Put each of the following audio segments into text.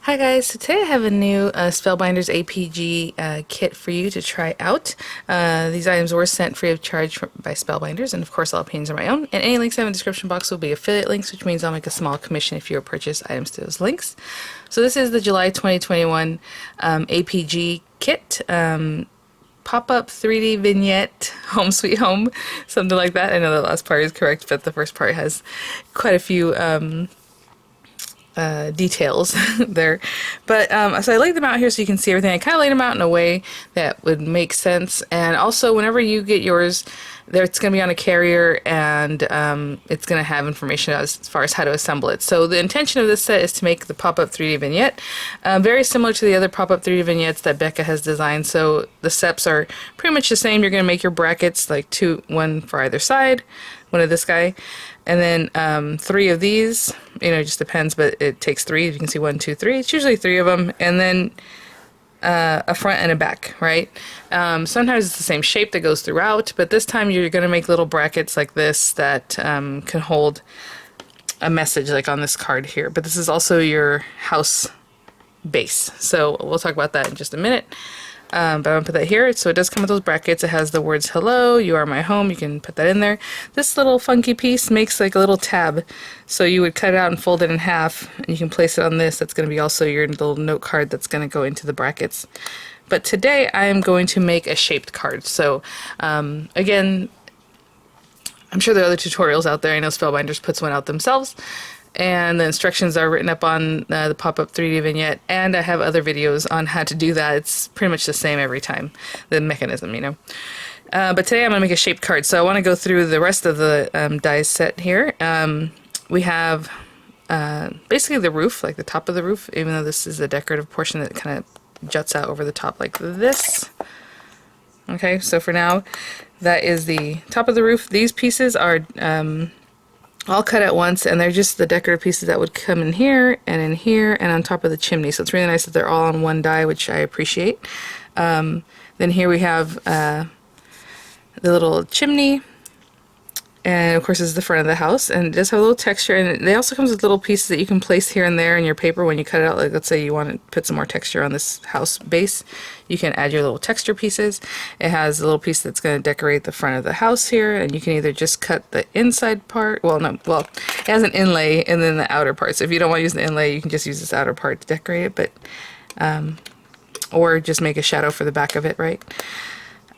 Hi guys, so today I have a new Spellbinders APG kit for you to try out. These items were sent free of charge by Spellbinders, and of course all opinions are my own. And any links I have in the description box will be affiliate links, which means I'll make a small commission if you purchase items to those links. So this is the July 2021 APG kit. Pop-up 3D vignette, home sweet home, something like that. I know the last part is correct, but the first part has quite a few details there. But so I laid them out here so you can see everything. I kind of laid them out in a way that would make sense. And also, whenever you get yours, it's going to be on a carrier, and it's going to have information as far as how to assemble it. So the intention of this set is to make the pop-up 3D vignette very similar to the other pop-up 3D vignettes that Becca has designed. So the steps are pretty much the same. You're going to make your brackets, like one for either side, one of this guy, and then 3 of these. You know, it just depends, but it takes 3. You can see 1, 2, 3. It's usually 3 of them, and then a front and a back, right? Sometimes it's the same shape that goes throughout, but this time you're going to make little brackets like this that can hold a message, like on this card here. But this is also your house base, so we'll talk about that in just a minute. But I'm going to put that here. So it does come with those brackets. It has the words hello, you are my home. You can put that in there. This little funky piece makes like a little tab. So you would cut it out and fold it in half, and you can place it on this. That's going to be also your little note card that's going to go into the brackets. But today I am going to make a shaped card. So again, I'm sure there are other tutorials out there. I know Spellbinders puts one out themselves. And the instructions are written up on the pop-up 3D vignette, and I have other videos on how to do that. It's pretty much the same every time, the mechanism, you know. But today I'm going to make a shaped card, so I want to go through the rest of the dies set here. We have basically the roof, like the top of the roof, even though this is a decorative portion that kind of juts out over the top like this. Okay, so for now, that is the top of the roof. These pieces are all cut at once, and they're just the decorative pieces that would come in here and on top of the chimney. So it's really nice that they're all on one die, which I appreciate. Then here we have the little chimney, and of course this is the front of the house, and it does have a little texture, and they also comes with little pieces that you can place here and there in your paper when you cut it out. Like, let's say you want to put some more texture on this house base, you can add your little texture pieces. It has a little piece that's going to decorate the front of the house here, and you can either just cut the inside part, it has an inlay and then the outer part. So if you don't want to use the inlay, you can just use this outer part to decorate it, but or just make a shadow for the back of it, right?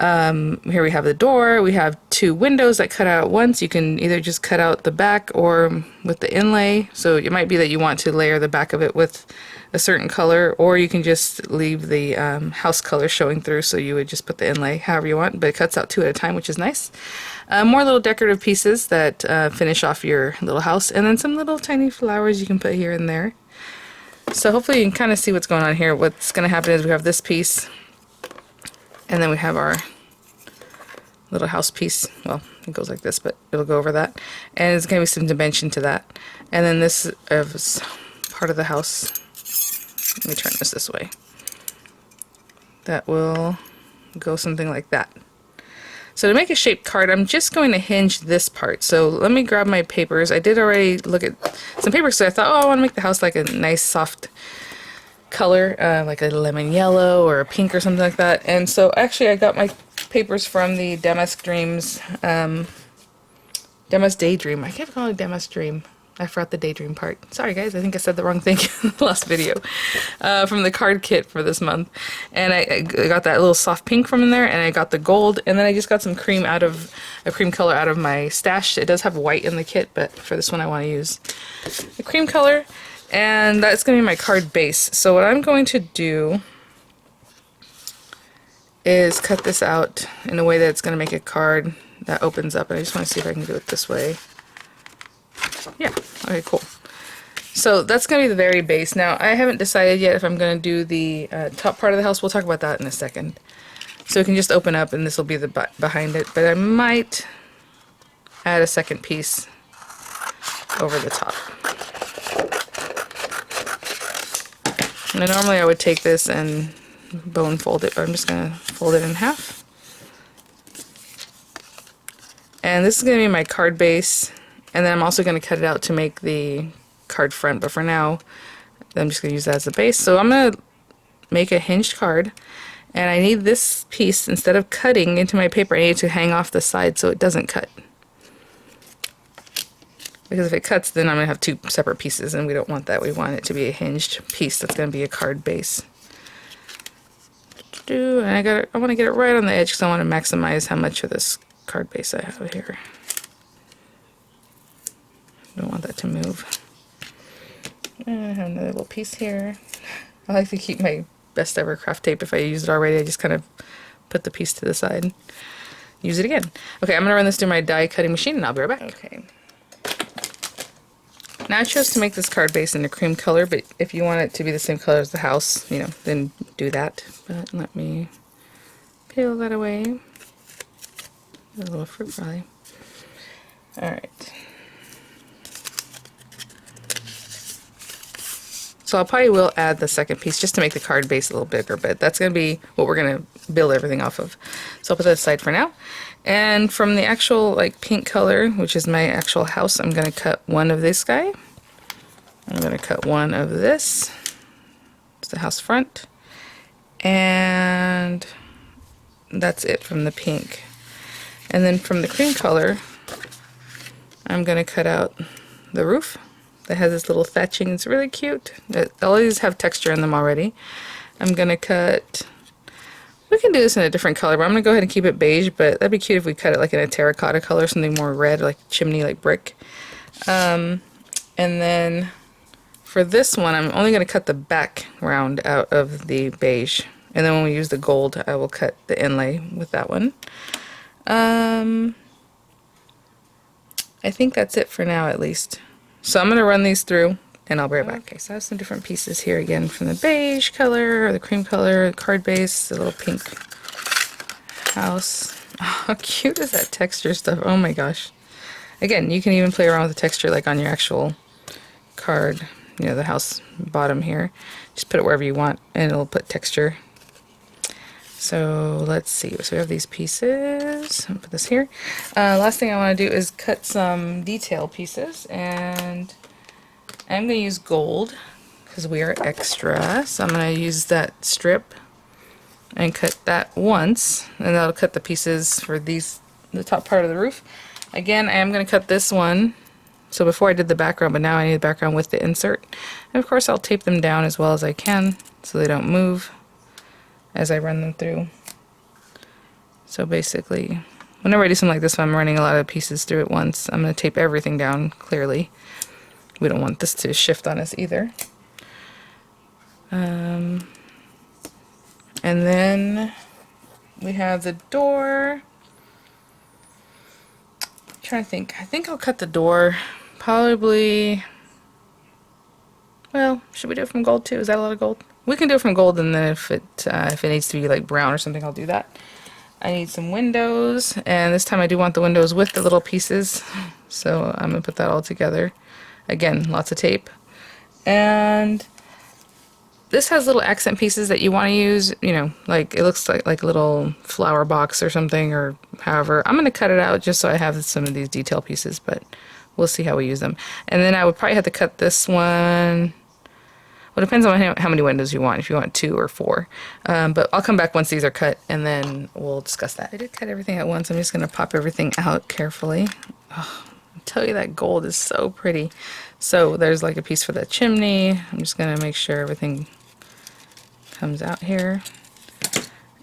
Here we have the door. We have 2 windows that cut out at once. You can either just cut out the back or with the inlay. So it might be that you want to layer the back of it with a certain color, or you can just leave the house color showing through, so you would just put the inlay however you want, but it cuts out 2 at a time, which is nice. More little decorative pieces that finish off your little house, and then some little tiny flowers you can put here and there. So hopefully you can kind of see what's going on here. What's going to happen is we have this piece, and then we have our little house piece. Well, it goes like this, but it'll go over that. And there's going to be some dimension to that. And then this is part of the house. Let me turn this way. That will go something like that. So to make a shaped card, I'm just going to hinge this part. So let me grab my papers. I did already look at some papers, so I thought, oh, I want to make the house like a nice soft color, like a lemon yellow or a pink or something like that. And so actually I got my papers from the Damask Dreams, Damask Daydream. I kept calling it Damask Dream. I forgot the daydream part. Sorry guys, I think I said the wrong thing in the last video. From the card kit for this month. And I got that little soft pink from in there, and I got the gold, and then I just got some cream color out of my stash. It does have white in the kit, but for this one I want to use the cream color. And that's going to be my card base. So what I'm going to do is cut this out in a way that's going to make a card that opens up. And I just want to see if I can do it this way. Yeah, okay, cool. So that's going to be the very base. Now, I haven't decided yet if I'm going to do the top part of the house. We'll talk about that in a second. So it can just open up, and this will be the behind it. But I might add a second piece over the top. Now, normally I would take this and bone fold it, but I'm just going to fold it in half. And this is going to be my card base, and then I'm also going to cut it out to make the card front, but for now I'm just going to use that as a base. So I'm going to make a hinged card, and I need this piece, instead of cutting into my paper, I need to hang off the side so it doesn't cut. Because if it cuts, then I'm going to have two separate pieces, and we don't want that. We want it to be a hinged piece that's going to be a card base. And I want to get it right on the edge because I want to maximize how much of this card base I have here. Don't want that to move. And I have another little piece here. I like to keep my best ever craft tape. If I use it already, I just kind of put the piece to the side. Use it again. Okay, I'm going to run this through my die cutting machine and I'll be right back. Okay. Now I chose to make this card base in a cream color, but if you want it to be the same color as the house, you know, then do that. But let me peel that away. A little fruit probably. Alright. So I probably will add the second piece just to make the card base a little bigger, but that's going to be what we're going to build everything off of. So I'll put that aside for now. And from the actual like pink color, which is my actual house, I'm going to cut one of this guy. I'm going to cut one of this. It's the house front. And that's it from the pink. And then from the cream color, I'm going to cut out the roof. That has this little thatching. It's really cute. All of these have texture in them already. I'm going to cut... We can do this in a different color, but I'm going to go ahead and keep it beige, but that'd be cute if we cut it like in a terracotta color, something more red, like chimney, like brick. And then for this one, I'm only going to cut the background out of the beige. And then when we use the gold, I will cut the inlay with that one. I think that's it for now, at least. So I'm going to run these through and I'll be right back. Okay, so I have some different pieces here again from the beige color, or the cream color, card base, the little pink house. Oh, how cute is that texture stuff? Oh my gosh. Again, you can even play around with the texture like on your actual card, you know, the house bottom here. Just put it wherever you want and it'll put texture. So let's see. So we have these pieces. I'll put this here. Last thing I want to do is cut some detail pieces, and I'm going to use gold because we are extra. So I'm going to use that strip and cut that once, and that'll cut the pieces for these, the top part of the roof. Again, I am going to cut this one. So before I did the background, but now I need the background with the insert. And of course I'll tape them down as well as I can so they don't move as I run them through. So basically, whenever I do something like this, I'm running a lot of pieces through at once. I'm going to tape everything down clearly. We don't want this to shift on us either. And then we have the door. I'm trying to think. I think I'll cut the door probably... Well, should we do it from gold too? Is that a lot of gold? We can do it from gold, and then if it needs to be like brown or something, I'll do that. I need some windows, and this time I do want the windows with the little pieces, so I'm gonna put that all together. Again, lots of tape. And this has little accent pieces that you want to use, you know, like it looks like a little flower box or something, or however. I'm gonna cut it out just so I have some of these detail pieces, but we'll see how we use them. And then I would probably have to cut this one. Well, it depends on how many windows you want, if you want 2 or 4. But I'll come back once these are cut, and then we'll discuss that. I did cut everything at once. I'm just going to pop everything out carefully. Oh, I tell you, that gold is so pretty. So there's like a piece for that chimney. I'm just going to make sure everything comes out here.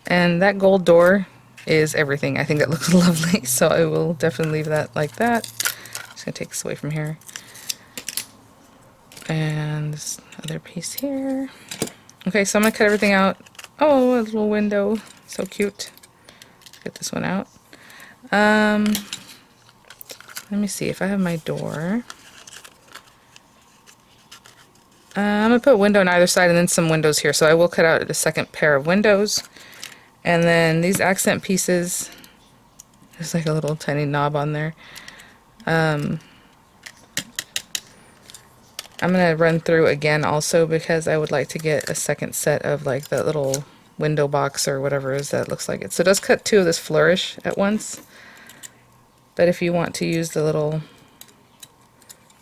And that gold door is everything. I think that looks lovely, so I will definitely leave that like that. Just going to take this away from here. And this other piece here. Okay, so I'm going to cut everything out. Oh, a little window. So cute. Let's get this one out. Let me see if I have my door. I'm going to put a window on either side and then some windows here. So I will cut out a second pair of windows. And then these accent pieces, there's like a little tiny knob on there. I'm going to run through again also because I would like to get a second set of like that little window box or whatever it is that looks like it. So it does cut 2 of this flourish at once. But if you want to use the little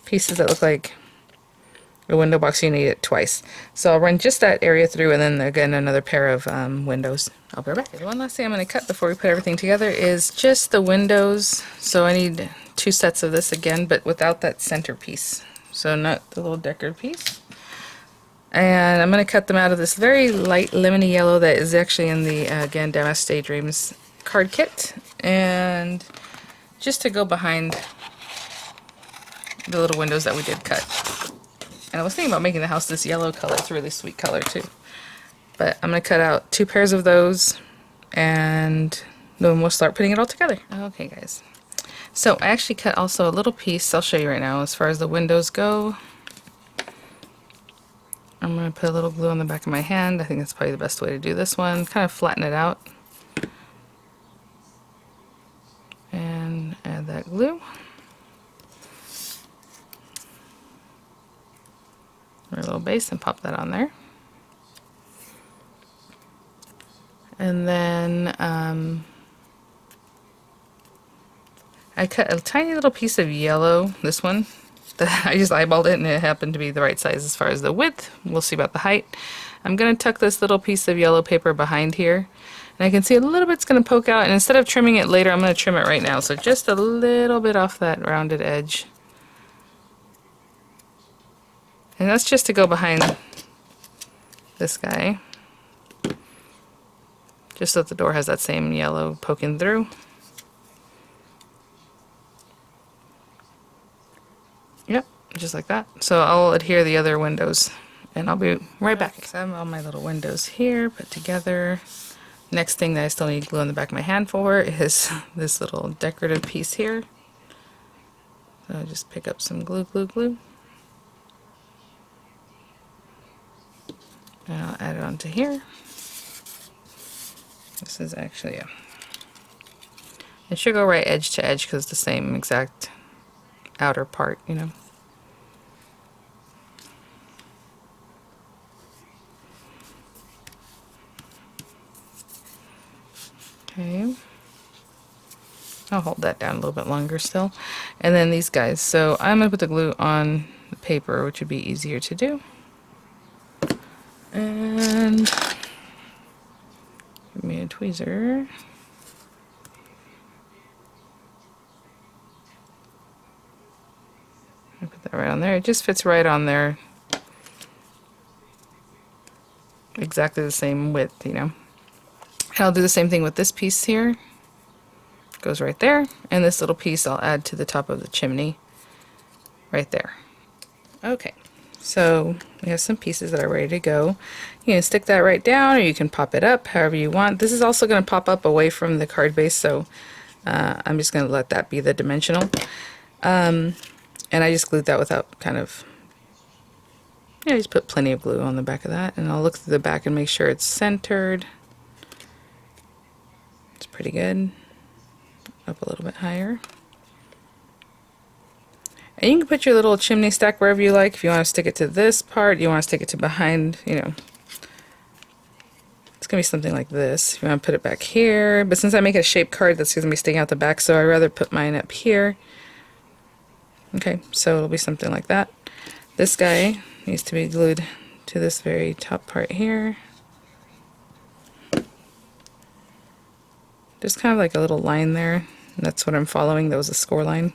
pieces that look like a window box, you need it twice. So I'll run just that area through, and then again another pair of windows. I'll be right back. One last thing I'm going to cut before we put everything together is just the windows. So I need 2 sets of this again, but without that center piece. So not the little decorative piece. And I'm going to cut them out of this very light lemony yellow that is actually in the, again, Damask Daydreams card kit. And just to go behind the little windows that we did cut. And I was thinking about making the house this yellow color. It's a really sweet color too. But I'm going to cut out 2 pairs of those, and then we'll start putting it all together. Okay, guys. So I actually cut also a little piece. I'll show you right now as far as the windows go. I'm going to put a little glue on the back of my hand. I think that's probably the best way to do this one. Kind of flatten it out. And add that glue. A little base and pop that on there. And then I cut a tiny little piece of yellow, this one. I just eyeballed it and it happened to be the right size as far as the width. We'll see about the height. I'm going to tuck this little piece of yellow paper behind here. And I can see a little bit's going to poke out, and instead of trimming it later, I'm going to trim it right now. So just a little bit off that rounded edge. And that's just to go behind this guy. Just so that the door has that same yellow poking through. Yep, just like that. So I'll adhere the other windows, and I'll be right back. So I have all my little windows here put together. Next thing that I still need glue on the back of my hand for is this little decorative piece here. So I just pick up some glue. And I'll add it onto here. This is actually it should go right edge to edge because it's the same exact outer part, you know. Okay. I'll hold that down a little bit longer still. And then these guys. So I'm going to put the glue on the paper, which would be easier to do. And give me a tweezer. I put that right on there. It just fits right on there. Exactly the same width, you know. And I'll do the same thing with this piece here. Goes right there. And this little piece I'll add to the top of the chimney. Right there. Okay. So we have some pieces that are ready to go. You can stick that right down, or you can pop it up however you want. This is also going to pop up away from the card base, so I'm just going to let that be the dimensional. And I just glued that without kind of, I just put plenty of glue on the back of that, and I'll look through the back and make sure it's centered. It's pretty good. Up a little bit higher. And you can put your little chimney stack wherever you like. If you want to stick it to this part, you want to stick it to behind, you know. It's going to be something like this. If you want to put it back here. But since I make a shaped card, that's going to be sticking out the back, so I'd rather put mine up here. Okay, so it'll be something like that. This guy needs to be glued to this very top part here. Just kind of like a little line there. And that's what I'm following. That was a score line.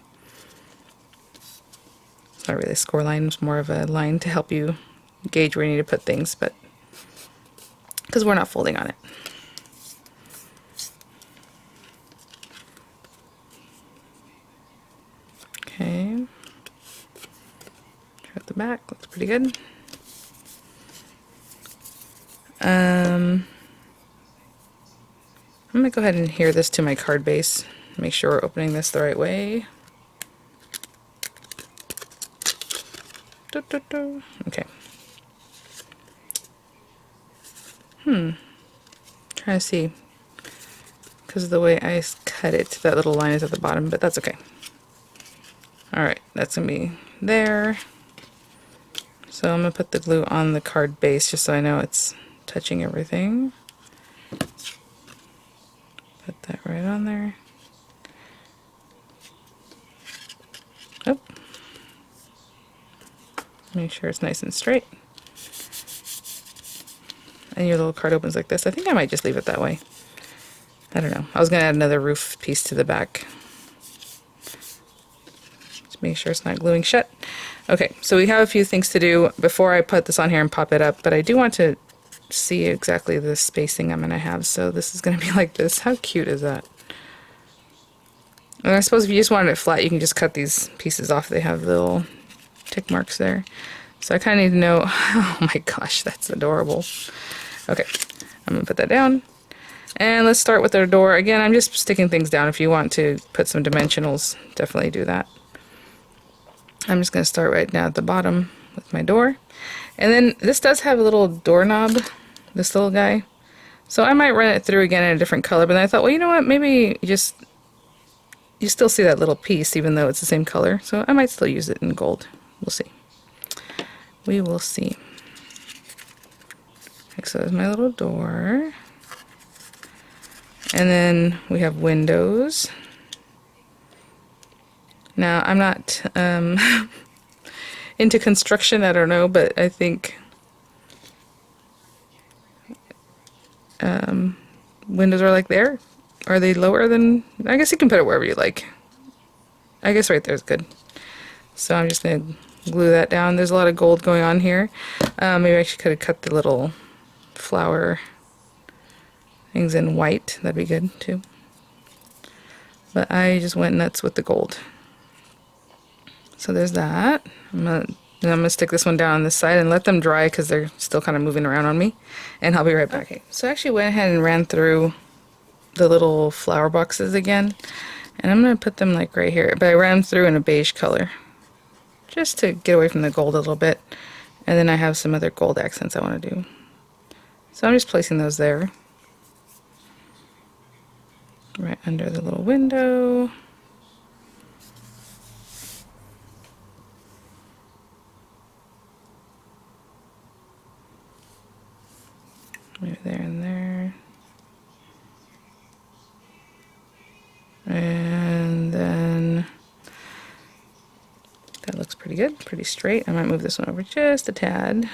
It's not really a score line, it's more of a line to help you gauge where you need to put things, but because we're not folding on it. Okay. At the back, looks pretty good. I'm gonna go ahead and adhere this to my card base. Make sure we're opening this the right way. Okay. Trying to see, because of the way I cut it, that little line is at the bottom, but that's okay. Alright, that's gonna be there. So I'm gonna put the glue on the card base just so I know it's touching everything. Put that right on there. Oh. Make sure it's nice and straight. And your little card opens like this. I think I might just leave it that way. I don't know. I was going to add another roof piece to the back. Just make sure it's not gluing shut. Okay, so we have a few things to do before I put this on here and pop it up, but I do want to see exactly the spacing I'm going to have. So this is going to be like this. How cute is that? And I suppose if you just wanted it flat, you can just cut these pieces off. They have little tick marks there. So I kind of need to know, oh my gosh, that's adorable. Okay, I'm going to put that down. And let's start with our door. Again, I'm just sticking things down. If you want to put some dimensionals, definitely do that. I'm just going to start right now at the bottom with my door. And then this does have a little doorknob, this little guy. So I might run it through again in a different color, but then I thought, well, you know what, maybe you still see that little piece even though it's the same color. So I might still use it in gold. We'll see. We will see. Okay, so there's my little door. And then we have windows. Now, I'm not into construction, I don't know, but I think windows are like there. Are they lower than... I guess you can put it wherever you like. I guess right there is good. So I'm just going to glue that down. There's a lot of gold going on here. Maybe I could have cut the little flower things in white. That'd be good too. But I just went nuts with the gold. So there's that. I'm gonna stick this one down on this side and let them dry because they're still kind of moving around on me. And I'll be right back. Okay, so I actually went ahead and ran through the little flower boxes again. And I'm gonna put them like right here. But I ran them through in a beige color, just to get away from the gold a little bit. And then I have some other gold accents I want to do. So I'm just placing those there. Right under the little window. Maybe there and there. And then that looks pretty good, pretty straight. I might move this one over just a tad.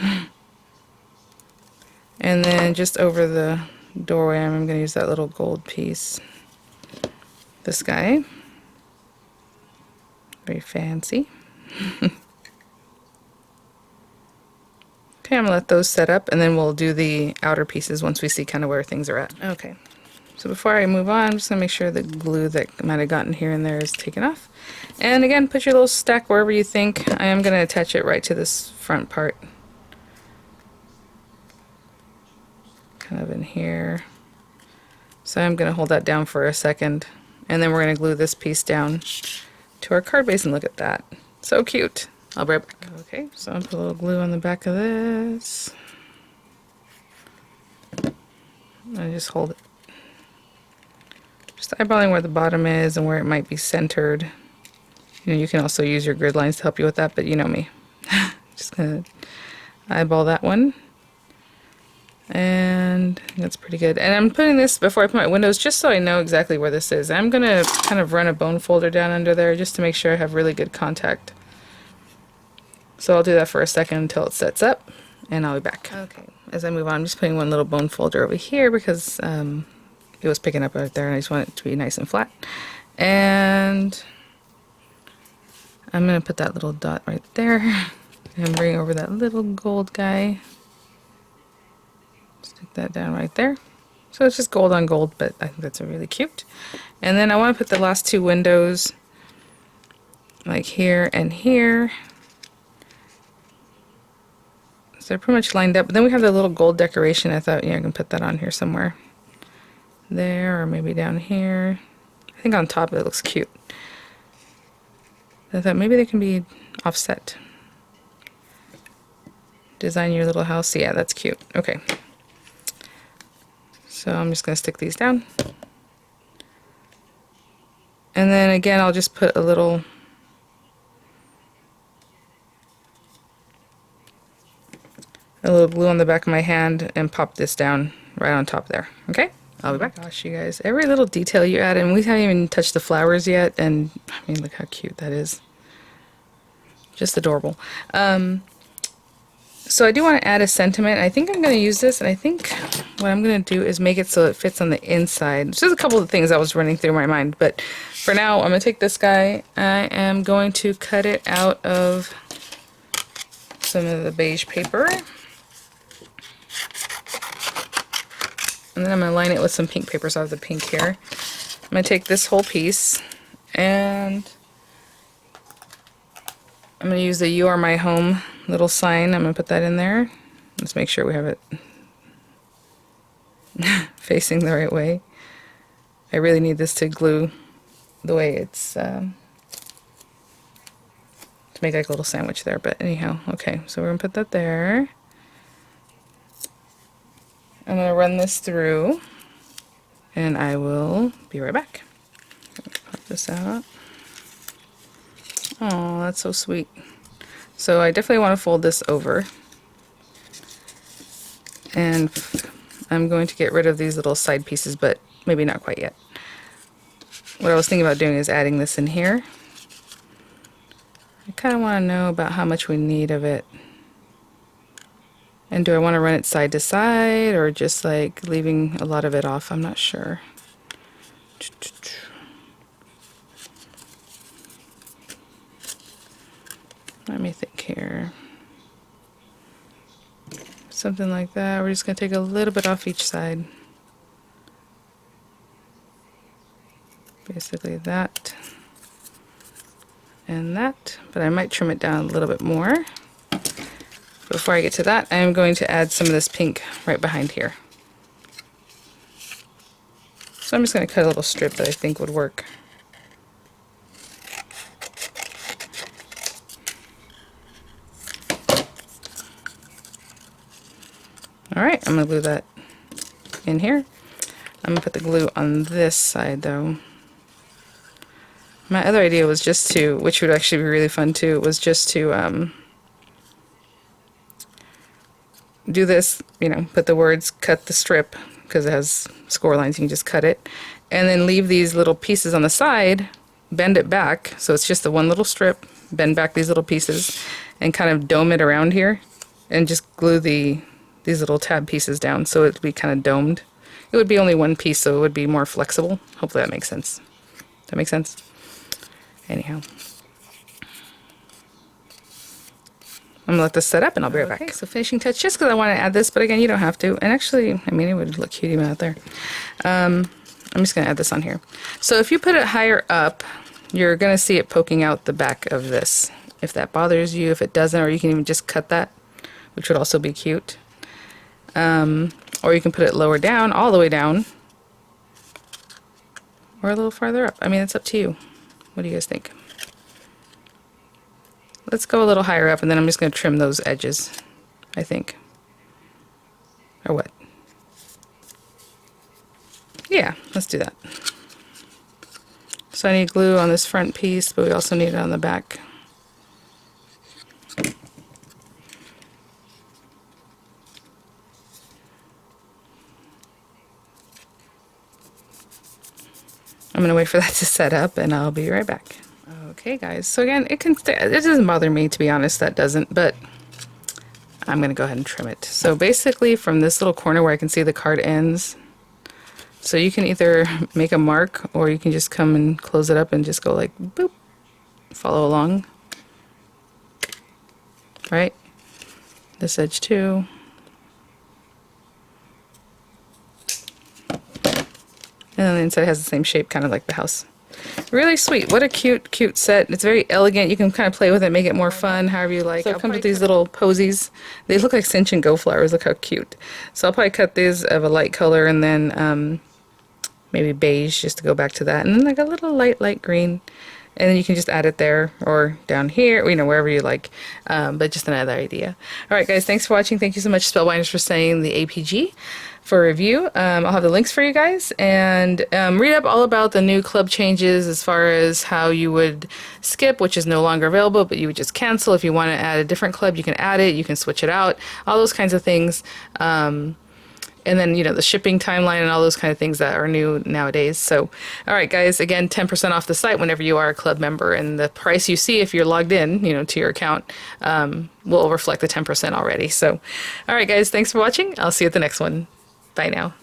And then just over the doorway, I'm going to use that little gold piece. This guy. Very fancy. Okay, I'm going to let those set up, and then we'll do the outer pieces once we see kind of where things are at. Okay, so before I move on, I'm just going to make sure the glue that might have gotten here and there is taken off. And again, put your little stack wherever you think. I am going to attach it right to this front part. Kind of in here. So I'm going to hold that down for a second, and then we're going to glue this piece down to our card base, and look at that. So cute. I'll be right back. Okay, so I'll put a little glue on the back of this. I just hold it. Just eyeballing where the bottom is and where it might be centered. You know, you can also use your grid lines to help you with that, but you know me. Just gonna eyeball that one. And that's pretty good. And I'm putting this before I put my windows just so I know exactly where this is. I'm gonna kind of run a bone folder down under there just to make sure I have really good contact. So I'll do that for a second until it sets up, and I'll be back. Okay, as I move on, I'm just putting one little bone folder over here because it was picking up right there, and I just want it to be nice and flat. And I'm going to put that little dot right there, and bring over that little gold guy. Stick that down right there. So it's just gold on gold, but I think that's really cute. And then I want to put the last two windows like here and here. So they're pretty much lined up. But then we have the little gold decoration. I thought, yeah, I can put that on here somewhere. There, or maybe down here. I think on top it looks cute. I thought maybe they can be offset. Design your little house. Yeah, that's cute. Okay. So I'm just going to stick these down. And then again, I'll just put a little glue on the back of my hand and pop this down right on top there. Okay? I'll be back. Gosh, you guys, every little detail you add, and we haven't even touched the flowers yet, and I mean, look how cute that is. Just adorable. So I do want to add a sentiment. I think I'm going to use this, and I think what I'm going to do is make it so it fits on the inside. Just a couple of things that was running through my mind, but for now I'm going to take this guy. I am going to cut it out of some of the beige paper. And then I'm going to line it with some pink paper, so I have the pink here. I'm going to take this whole piece, and I'm going to use the You Are My Home little sign. I'm going to put that in there. Let's make sure we have it facing the right way. I really need this to glue the way it's, to make like a little sandwich there, but anyhow, okay, so we're going to put that there. I'm going to run this through, and I will be right back. Pop this out. Oh, that's so sweet. So I definitely want to fold this over, and I'm going to get rid of these little side pieces, but maybe not quite yet. What I was thinking about doing is adding this in here. I kind of want to know about how much we need of it. And do I want to run it side to side, or just like leaving a lot of it off? I'm not sure. Let me think here. Something like that. We're just going to take a little bit off each side. Basically that and that, but I might trim it down a little bit more. Before I get to that, I am going to add some of this pink right behind here. So I'm just going to cut a little strip that I think would work. Alright, I'm going to glue that in here. I'm going to put the glue on this side though. My other idea was just to, which would actually be really fun too, was just to do this, you know, put the words, cut the strip, because it has score lines, you can just cut it, and then leave these little pieces on the side, bend it back, so it's just the one little strip, bend back these little pieces, and kind of dome it around here, and just glue these little tab pieces down, so it would be kind of domed. It would be only one piece, so it would be more flexible. Hopefully that makes sense. Does that make sense? Anyhow. I'm going to let this set up and I'll be right back. Okay, so finishing touch, just because I want to add this, but again, you don't have to. And actually, I mean, it would look cute even out there. I'm just going to add this on here. So if you put it higher up, you're going to see it poking out the back of this. If that bothers you, if it doesn't, or you can even just cut that, which would also be cute. Or you can put it lower down, all the way down, or a little farther up. I mean, it's up to you. What do you guys think? Let's go a little higher up, and then I'm just going to trim those edges, I think. Or what? Yeah, let's do that. So I need glue on this front piece, but we also need it on the back. I'm going to wait for that to set up, and I'll be right back. Okay guys, so again, it doesn't bother me, to be honest, that doesn't, but I'm going to go ahead and trim it. So basically from this little corner where I can see the card ends, so you can either make a mark, or you can just come and close it up and just go like boop, follow along, right? This edge too. And then the inside has the same shape, kind of like the house. Really sweet. What a cute set. It's very elegant. You can kind of play with it, make it more fun, however you like. So it comes with these little posies. They look like cinch and go flowers. Look how cute. So I'll probably cut these of a light color, and then maybe beige, just to go back to that. And then like a little light green. And then you can just add it there or down here, you know, wherever you like. But just another idea. Alright guys, thanks for watching. Thank you so much, Spellbinders, for saying the APG for review. I'll have the links for you guys, and read up all about the new club changes as far as how you would skip, which is no longer available, but you would just cancel. If you want to add a different club, you can add it, you can switch it out, all those kinds of things. and then, you know, the shipping timeline and all those kind of things that are new nowadays. So, all right, guys, again, 10% off the site whenever you are a club member, and the price you see if you're logged in, you know, to your account, will reflect the 10% already. So, all right, guys, thanks for watching. I'll see you at the next one. Bye now.